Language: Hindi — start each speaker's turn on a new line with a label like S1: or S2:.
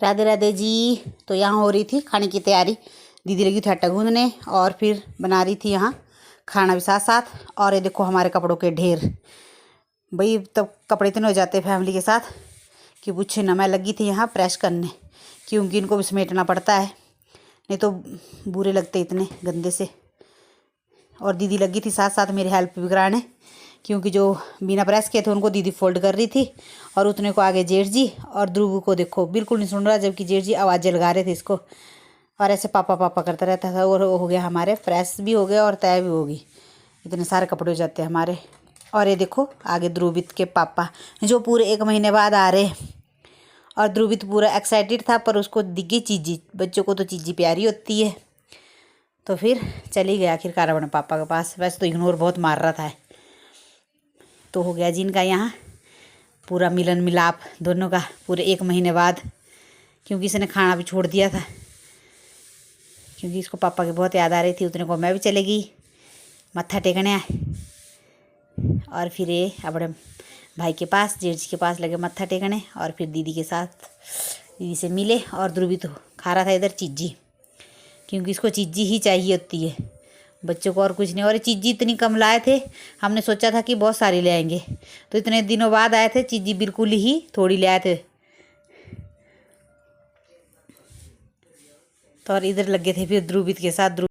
S1: राधे राधे जी। तो यहाँ हो रही थी खाने की तैयारी। दीदी लगी थी आटा गूंदने और फिर बना रही थी यहाँ खाना भी साथ साथ। और ये देखो हमारे कपड़ों के ढेर। भाई तब कपड़े इतने हो जाते हैं फैमिली के साथ कि पूछे ना। मैं लगी थी यहाँ प्रेस करने क्योंकि इनको भी समेटना पड़ता है, नहीं तो बुरे लगते इतने गंदे से। और दीदी लगी थी साथ साथ मेरी हेल्प भी कराने क्योंकि जो बिना प्रेस किए थे उनको दीदी फोल्ड कर रही थी। और उतने को आगे जेठ जी और ध्रुव को देखो बिल्कुल नहीं सुन रहा, जबकि जेठ जी आवाज़ें लगा रहे थे इसको। और ऐसे पापा पापा करता रहता था। और हो गया हमारे प्रेस भी हो गया और तय भी होगी। इतने सारे कपड़े हो जाते हैं हमारे। और ये देखो आगे ध्रुवित के पापा जो पूरे 1 महीने बाद आ रहे। और ध्रुवित पूरा एक्साइटेड था, पर उसको दिखी चीजी। बच्चों को तो चीजी प्यारी होती है। तो फिर चली गया आखिरकार अपने पापा के पास। वैसे तो इग्नोर बहुत मार रहा था। तो हो गया जिनका यहाँ पूरा मिलन मिलाप दोनों का पूरे 1 महीने बाद, क्योंकि इसने खाना भी छोड़ दिया था क्योंकि इसको पापा की बहुत याद आ रही थी। उतने को मैं भी चलेगी मत्था टेकने। और फिर ये अपने भाई के पास जेठ जी के पास लगे मत्था टेकने। और फिर दीदी के साथ दीदी से मिले। और ध्रुवी तो खा रहा था इधर चीजी, क्योंकि इसको चीजी ही चाहिए होती है बच्चों को, और कुछ नहीं। और चीजी इतनी कम लाए थे, हमने सोचा था कि बहुत सारी ले आएंगे, तो इतने दिनों बाद आए थे चीजी बिल्कुल ही थोड़ी ले आए थे। तो और इधर लगे थे फिर ध्रुवित के साथ।